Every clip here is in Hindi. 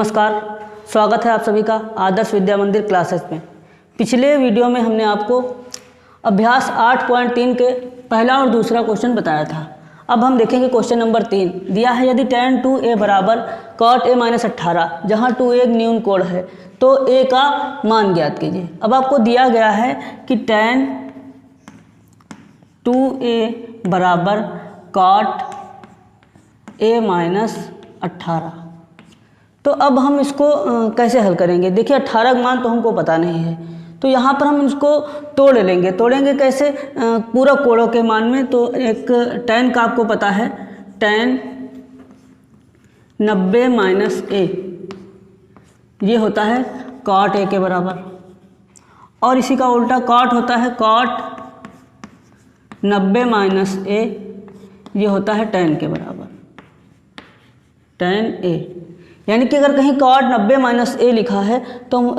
नमस्कार, स्वागत है आप सभी का आदर्श विद्या मंदिर क्लासेस में। पिछले वीडियो में हमने आपको अभ्यास 8.3 के पहला और दूसरा क्वेश्चन बताया था। अब हम देखेंगे क्वेश्चन नंबर 3। दिया है यदि tan 2a बराबर cot a - 18, जहाँ 2a एक न्यून कोण है तो a का मान ज्ञात कीजिए। अब आपको दिया गया है कि tan 2a बराबर cot a - 18। तो अब हम इसको कैसे हल करेंगे? देखिए 18 का मान तो हमको पता नहीं है, तो यहाँ पर हम इसको तोड़ेंगे कैसे? पूरा कोणों के मान में। तो एक tan का आपको पता है, tan 90 - a ये होता है cot a के बराबर, और इसी का उल्टा cot होता है cot 90 - a ये होता है tan के बराबर, tan a। यानी कि अगर कहीं cot 90 - a लिखा है तो हम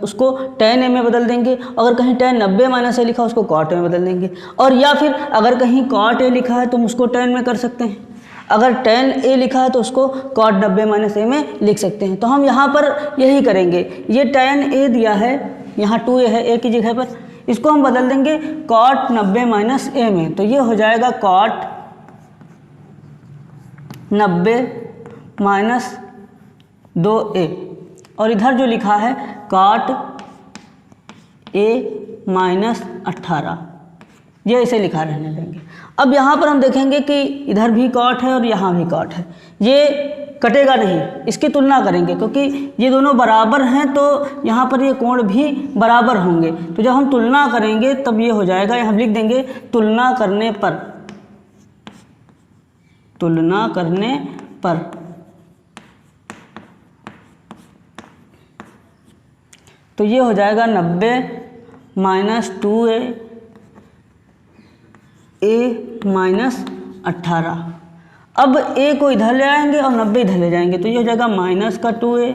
उसको tan a में बदल देंगे, अगर कहीं tan 90 - a लिखा उसको cot a में बदल देंगे, और या फिर अगर कहीं cot a लिखा है तो हम उसको tan में कर सकते हैं, अगर tan a लिखा है तो उसको cot 90 - a में लिख सकते हैं। तो हम यहाँ पर यही करेंगे। ये tan a दिया है, यहाँ 2a है a की जगह पर, इसको हम बदल देंगे cot 90 - a में। तो ये हो जाएगा cot 90 - 2a, और इधर जो लिखा है cot a - 18, ये इसे लिखा रहने देंगे। अब यहाँ पर हम देखेंगे कि इधर भी cot है और यहाँ भी cot है, ये कटेगा नहीं, इसकी तुलना करेंगे क्योंकि ये दोनों बराबर हैं तो यहाँ पर ये कोण भी बराबर होंगे। तो जब हम तुलना करेंगे तब ये हो जाएगा, हम लिख देंगे तुलना करने पर तो ये हो जाएगा 90 - 2a - 18। अब a को इधर ले आएंगे और 90 इधर ले जाएंगे, तो ये हो जाएगा माइनस का 2a,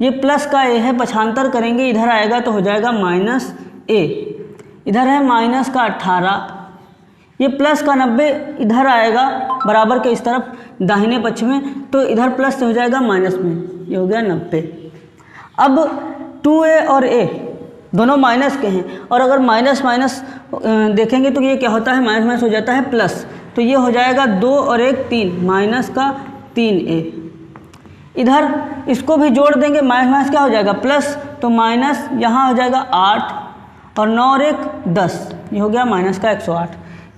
ये प्लस का a है, पक्षांतर करेंगे इधर आएगा तो हो जाएगा -a, इधर है माइनस का 18, ये प्लस का 90 इधर आएगा बराबर के इस तरफ दाहिने पक्ष में, तो इधर प्लस से हो जाएगा माइनस में, ये हो गया 90। अब 2a और a दोनों माइनस के हैं, और अगर माइनस देखेंगे तो ये क्या होता है, माइनस हो जाता है प्लस, तो ये हो जाएगा 2 और 1 3, माइनस का 3a। इधर इसको भी जोड़ देंगे, माइनस क्या हो जाएगा प्लस, तो माइनस यहाँ हो जाएगा 8 और 9 और 1 10, ये हो गया माइनस का 108।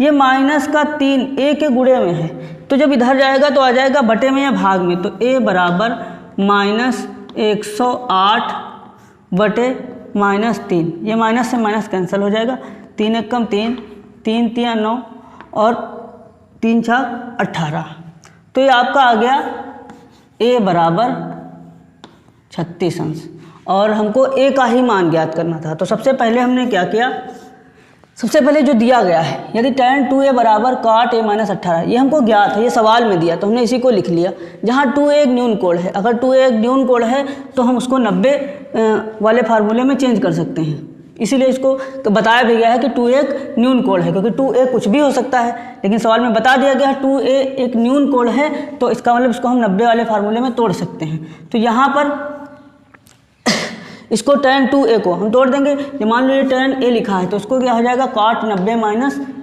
ये माइनस का 3 a के गुणे में है, तो जब इधर जाएगा तो आ जाएगा बटे में या भाग में, तो a बराबर -108 बटे -3, ये माइनस से माइनस कैंसिल हो जाएगा, 3 1 कम 3, 3 3 9 और 3 4 18। तो ये आपका आ गया a बराबर 36 अंश, और हमको a का ही मान ज्ञात करना था। तो सबसे पहले हमने क्या किया, सबसे पहले जो दिया गया है यदि tan 2a बराबर cot a - 18, ये हमको ज्ञात है, ये सवाल में दिया तो हमने इसी को लिख लिया। जहाँ 2a एक न्यून कोण है, अगर 2a एक न्यून कोण है तो हम उसको 90 वाले फार्मूले में चेंज कर सकते हैं, इसीलिए इसको तो बताया भी गया है कि 2a एक न्यून कोण है, क्योंकि 2a कुछ भी हो सकता है, लेकिन सवाल में बता दिया गया है 2a एक न्यून कोण है, तो इसका मतलब इसको हम 90 वाले फार्मूले में तोड़ सकते हैं। तो यहाँ पर इसको tan 2a को हम तोड़ देंगे, ये मान लो ये tan a लिखा है तो उसको क्या हो जाएगा cot 90 -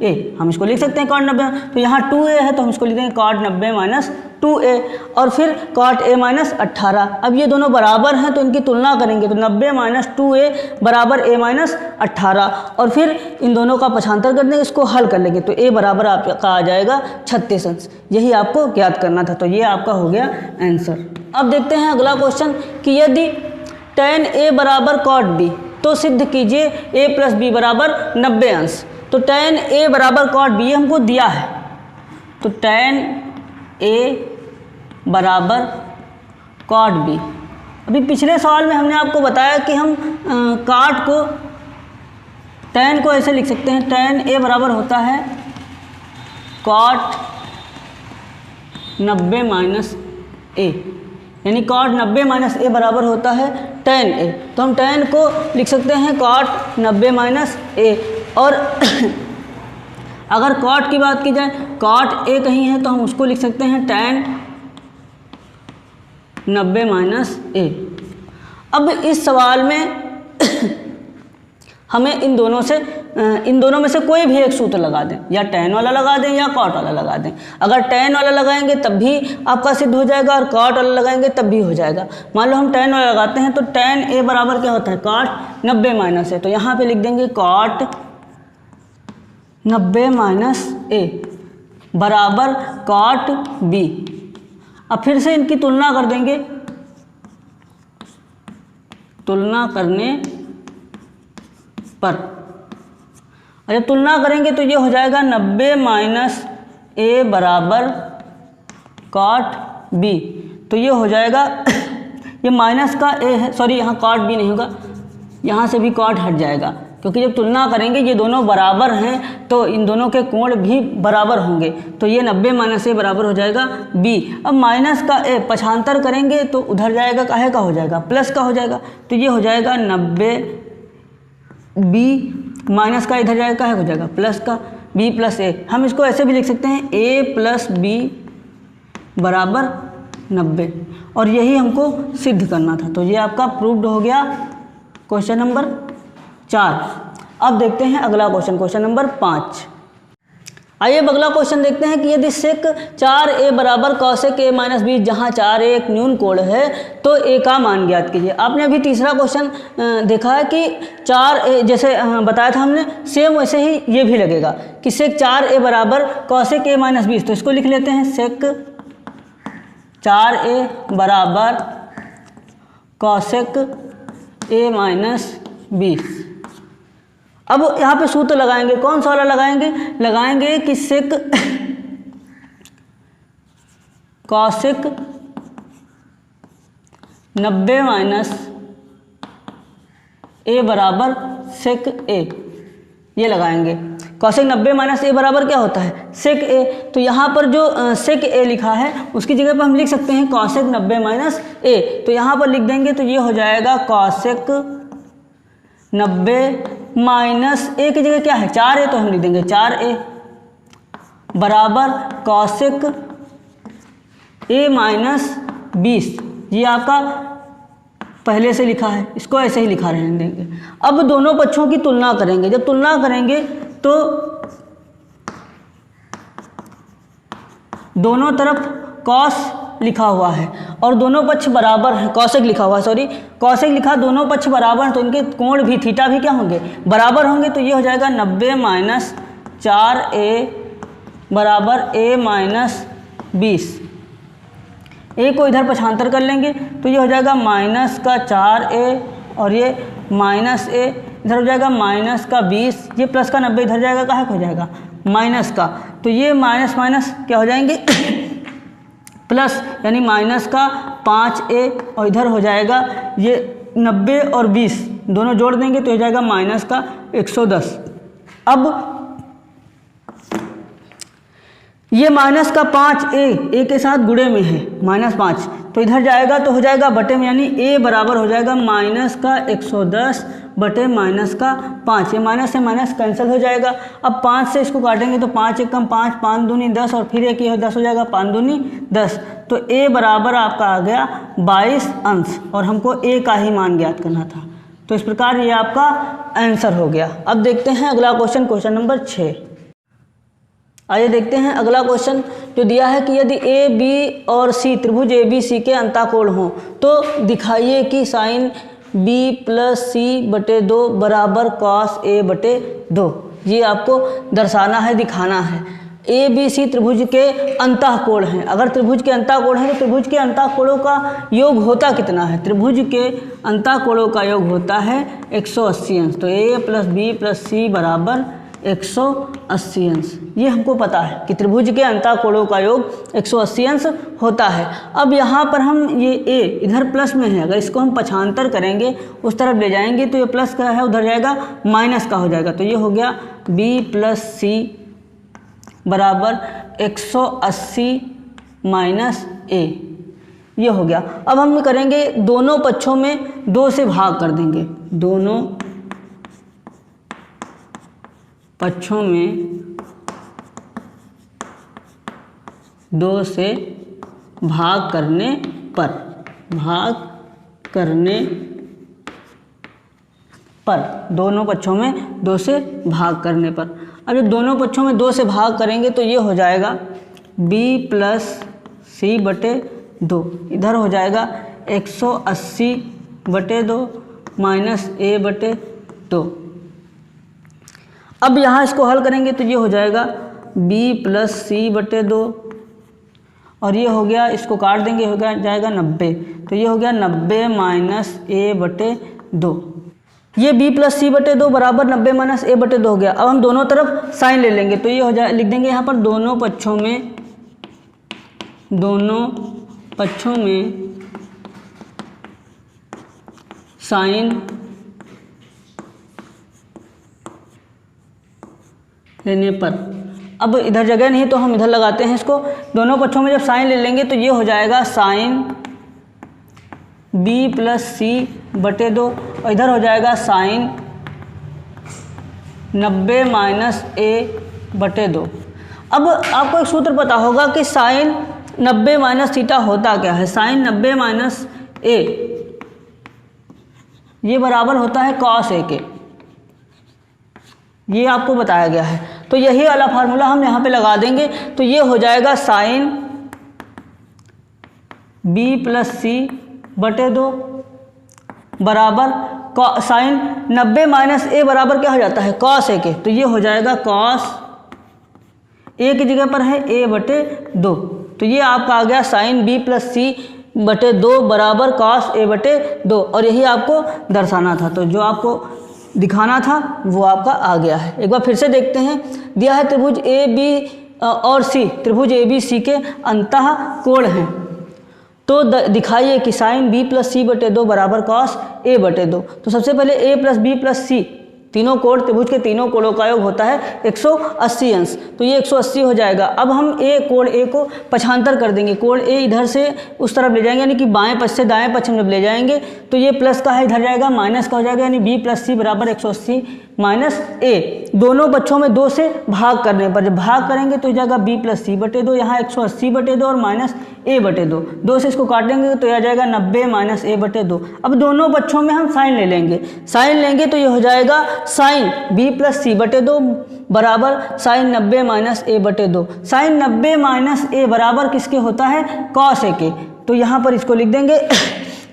a, हम इसको लिख सकते हैं cot 90, तो यहाँ 2a है तो हम इसको लिख देंगे cot 90 - 2a, और फिर cot a - 18। अब ये दोनों बराबर हैं तो इनकी तुलना करेंगे, तो 90 - 2a बराबर a - 18, और फिर इन दोनों का पक्षांतर कर देंगे, इसको हल कर लेंगे, तो a बराबर आपका आ जाएगा 36 अंश। यही आपको ज्ञात करना था, तो ये आपका हो गया आंसर। अब देखते हैं अगला क्वेश्चन कि यदि tan a बराबर cot b, तो सिद्ध कीजिए a + b बराबर 90 अंश। तो tan a बराबर cot b हमको दिया है, तो tan a बराबर cot b। अभी पिछले सवाल में हमने आपको बताया कि हम cot को tan को ऐसे लिख सकते हैं, tan a बराबर होता है cot 90 - a, यानी cot 90 - a बराबर होता है tan a, तो हम tan को लिख सकते हैं cot 90 - a, और अगर cot की बात की जाए, cot a कहीं है तो हम उसको लिख सकते हैं tan 90 माइनस ए। अब इस सवाल में हमें इन दोनों में से कोई भी एक सूत्र लगा दें, या tan वाला लगा दें या cot वाला लगा दें। अगर tan वाला लगाएंगे तब भी आपका सिद्ध हो जाएगा और cot वाला लगाएंगे तब भी हो जाएगा। मान लो हम tan वाला लगाते हैं तो tan a बराबर क्या होता है, cot 90 माइनस ए। तो यहाँ पे लिख देंगे cot 90 माइनस ए बराबर cot b। अब फिर से इनकी तुलना कर देंगे, तुलना करने पर, और जब तुलना करेंगे तो ये हो जाएगा 90 माइनस ए बराबर cot b। तो ये हो जाएगा ये माइनस का ए है, सॉरी यहाँ cot b नहीं होगा, यहाँ से भी cot हट जाएगा, क्योंकि जब तुलना करेंगे ये दोनों बराबर हैं तो इन दोनों के कोण भी बराबर होंगे। तो ये 90 माइनस ए बराबर हो जाएगा b। अब माइनस का ए पक्षांतर करेंगे तो उधर जाएगा, काहे का हो जाएगा, प्लस का हो जाएगा। तो ये हो जाएगा 90 b माइनस का इधर जाएगा, काहे हो जाएगा, प्लस का, b प्लस ए। हम इसको ऐसे भी लिख सकते हैं a प्लस बी बराबर 90, और यही हमको सिद्ध करना था। तो ये आपका प्रूव्ड हो गया क्वेश्चन नंबर 4। अब देखते हैं अगला क्वेश्चन, क्वेश्चन नंबर 5। आइए अब अगला क्वेश्चन देखते हैं कि यदि सेक 4a बराबर कौसेक a माइनस बी, जहाँ 4a एक न्यून कोण है तो a का मान ज्ञात कीजिए। आपने अभी तीसरा क्वेश्चन देखा है कि 4a जैसे बताया था हमने, सेम वैसे ही ये भी लगेगा कि सेक 4a बराबर कौसेक a माइनस 20। तो इसको लिख लेते हैं, सेक 4a बराबर कौसेक a माइनस 20। अब यहाँ पे सूत्र लगाएंगे, कौन सा वाला लगाएंगे कि सेक कौसेक 90 माइनस ए बराबर सेक ए, ये लगाएंगे। कौसेक 90 माइनस ए बराबर क्या होता है, सेक ए। तो यहाँ पर जो सेक ए लिखा है उसकी जगह पर हम लिख सकते हैं कौसेक 90 माइनस ए। तो यहाँ पर लिख देंगे तो ये हो जाएगा कौसेक 90 माइनस ए की जगह क्या है, 4a, तो हम लिख देंगे 4a बराबर कौसेक a माइनस 20। ये आपका पहले से लिखा है, इसको ऐसे ही लिखा रहने देंगे। अब दोनों पक्षों की तुलना करेंगे, जब तुलना करेंगे तो दोनों तरफ कॉस लिखा हुआ है और दोनों पक्ष बराबर हैं, कौशिक लिखा हुआ है, सॉरी कौशिक लिखा, दोनों पक्ष बराबर हैं तो इनके कोण भी थीटा भी क्या होंगे, बराबर होंगे। तो ये हो जाएगा 90 माइनस 4a बराबर a माइनस 20। a को इधर पक्षांतर कर लेंगे तो ये हो जाएगा माइनस का 4a और ये माइनस a, इधर हो जाएगा माइनस का 20, ये प्लस का 90 इधर जाएगा, कहाँ हो जाएगा माइनस का। तो ये माइनस माइनस क्या हो जाएंगे प्लस, यानी माइनस का 5a और इधर हो जाएगा ये 90 और 20 दोनों जोड़ देंगे तो हो जाएगा माइनस का 110। अब ये माइनस का 5a के साथ गुणे में है -5, तो इधर जाएगा तो हो जाएगा बटे में, यानी a बराबर हो जाएगा माइनस का 110 बटे माइनस का 5। ये माइनस से माइनस कैंसिल हो जाएगा। अब 5 से इसको काटेंगे तो 5 एकम 5, 5 दूनी 10 और फिर एक ये 10 हो जाएगा, 5 दूनी 10। तो a बराबर आपका आ गया 22 अंश और हमको a का ही मान ज्ञात करना था। तो इस प्रकार ये आपका आंसर हो गया। अब देखते हैं अगला क्वेश्चन, क्वेश्चन नंबर 6। आइए देखते हैं अगला क्वेश्चन जो दिया है कि यदि ए बी और सी त्रिभुज ए बी सी के अंताकोण हों तो दिखाइए कि साइन बी प्लस सी बटे 2 बराबर कॉस ए बटे 2। ये आपको दर्शाना है, दिखाना है। ए बी सी त्रिभुज के अंतःकोण हैं। अगर त्रिभुज के अंतःकोण है तो त्रिभुज के अंतःकोणों का योग होता कितना है, त्रिभुज के अंतःकोणों का योग होता है 180 अंश। तो ए प्लस बी प्लस सी बराबर 180 अंश। ये हमको पता है कि त्रिभुज के अंतःकोणों का योग 180 अंश होता है। अब यहाँ पर हम ये a इधर प्लस में है, अगर इसको हम पक्षांतर करेंगे उस तरफ ले जाएंगे तो ये प्लस का है, उधर जाएगा माइनस का हो जाएगा। तो ये हो गया b प्लस सी बराबर 180 माइनस a, ये हो गया। अब हम करेंगे दोनों पक्षों में 2 से भाग कर देंगे, दोनों पक्षों में 2 से भाग करने पर भाग करने पर, दोनों पक्षों में 2 से भाग करने पर। अब जब दोनों पक्षों में 2 से भाग करेंगे तो ये हो जाएगा b प्लस सी बटे 2, इधर हो जाएगा 180/2 माइनस a बटे 2। अब यहाँ इसको हल करेंगे तो ये हो जाएगा b प्लस सी बटे 2 और ये हो गया, इसको काट देंगे, हो जाएगा 90, तो ये हो गया 90 माइनस a बटे 2। ये b प्लस सी बटे 2 बराबर 90 माइनस a बटे 2 हो गया। अब हम दोनों तरफ साइन ले लेंगे तो ये हो जाए, लिख देंगे यहाँ पर दोनों पक्षों में साइन लेने पर। अब इधर जगह नहीं तो हम इधर लगाते हैं इसको, दोनों पक्षों में जब साइन ले लेंगे तो ये हो जाएगा साइन b प्लस सी बटे 2 और इधर हो जाएगा साइन 90 माइनस a बटे 2। अब आपको एक सूत्र पता होगा कि साइन 90 माइनस थीटा होता क्या है। साइन 90 माइनस a ये बराबर होता है कॉस a के, ये आपको बताया गया है। तो यही वाला फार्मूला हम यहाँ पे लगा देंगे तो ये हो जाएगा साइन b प्लस सी बटे 2 बराबर साइन 90 माइनस a बराबर क्या हो जाता है कॉस a के, तो ये हो जाएगा कॉस a की जगह पर है a बटे 2, तो ये आपका आ गया साइन b प्लस सी बटे 2 बराबर कॉस a बटे 2। और यही आपको दर्शाना था, तो जो आपको दिखाना था वो आपका आ गया है। एक बार फिर से देखते हैं, दिया है त्रिभुज ए बी और सी, त्रिभुज ए बी सी के अंतः कोण हैं, तो दिखाइए कि साइन b प्लस सी बटे 2 बराबर कॉस a बटे 2। तो सबसे पहले a प्लस बी प्लस सी, तीनों कोण, त्रिभुज के तीनों कोणों का योग होता है 180 अंश, तो ये 180 हो जाएगा। अब हम कोण a को पक्षांतर कर देंगे, कोण a इधर से उस तरफ ले जाएंगे, यानी कि बाएं पक्ष से दाएं पक्ष में जब ले जाएंगे तो ये प्लस का है इधर जाएगा, माइनस का हो जाएगा, यानी b प्लस सी बराबर 180 माइनस a। दोनों पक्षों में 2 से भाग करने पर, जब भाग करेंगे तो हो जाएगा b प्लस सी बटे 2, यहाँ 180 बटे 2 और माइनस a बटे 2, 2 से इसको काटेंगे तो यह आ जाएगा 90 माइनस a बटे 2। अब दोनों पक्षों में हम साइन ले लेंगे, साइन लेंगे तो ये हो जाएगा साइन b प्लस सी बटे 2 बराबर साइन 90 माइनस a बटे 2। साइन 90 माइनस a बराबर किसके होता है कॉस a के, तो यहाँ पर इसको लिख देंगे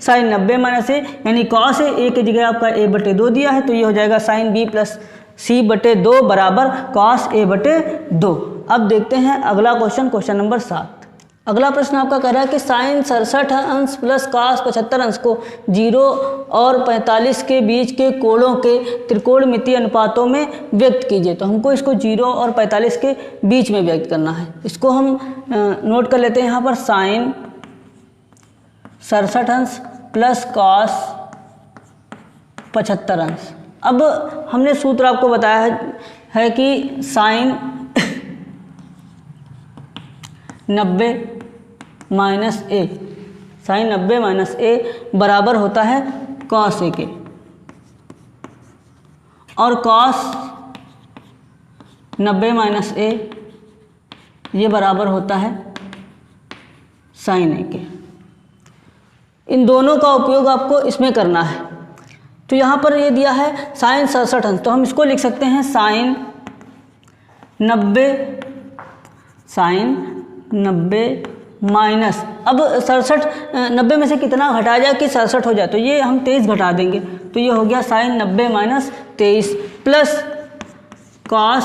साइन 90 माइनस a, यानी कॉस a की जगह आपका a बटे 2 दिया है, तो ये हो जाएगा साइन b प्लस सी बटे 2 बराबर कॉस a बटे 2। अब देखते हैं अगला क्वेश्चन, क्वेश्चन नंबर 7। अगला प्रश्न आपका कह रहा है कि साइन 67 अंश प्लस कॉस 75 अंश को 0 और 45 के बीच के कोणों के त्रिकोणमितीय अनुपातों में व्यक्त कीजिए। तो हमको इसको 0 और 45 के बीच में व्यक्त करना है। इसको हम नोट कर लेते हैं यहाँ पर, साइन 67 अंश प्लस कॉस 75 अंश। अब हमने सूत्र आपको बताया है कि sine 90 minus a, sine 90 minus a बराबर होता है कॉस a के, और कॉस 90 माइनस a ये बराबर होता है साइन a के। इन दोनों का उपयोग आपको इसमें करना है। तो यहाँ पर ये दिया है साइन 67 अंश, तो हम इसको लिख सकते हैं साइन 90 माइनस, अब 67 90 में से कितना घटाया जाए कि 67 हो जाए, तो ये हम 23 घटा देंगे, तो ये हो गया साइन 90 माइनस 23 प्लस कॉस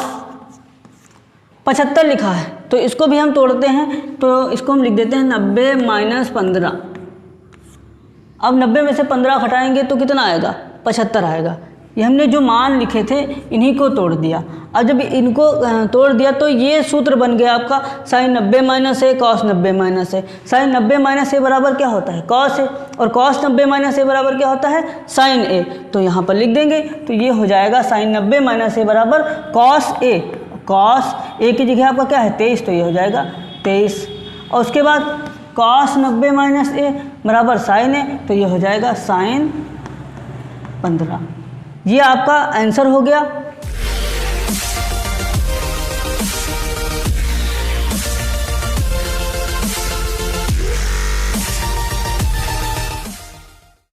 75 लिखा है, तो इसको भी हम तोड़ते हैं, तो इसको हम लिख देते हैं 90 माइनस 15। अब 90 में से 15 घटाएंगे तो कितना आएगा 75 आएगा। ये हमने जो मान लिखे थे इन्हीं को तोड़ दिया। अब जब इनको तोड़ दिया तो ये सूत्र बन गया आपका sine 90 minus a cos 90 minus a। Sine 90 minus a बराबर क्या होता है कॉस a, और कॉस 90 माइनस a बराबर क्या होता है साइन a। तो यहाँ पर लिख देंगे, तो ये हो जाएगा साइन 90 माइनस a बराबर कॉस a। कॉस a की जगह आपका क्या है 23, तो ये हो जाएगा 23, और उसके बाद कॉस 90 माइनस a बराबर साइन a, तो ये हो जाएगा साइन 15। ये आपका आंसर हो गया।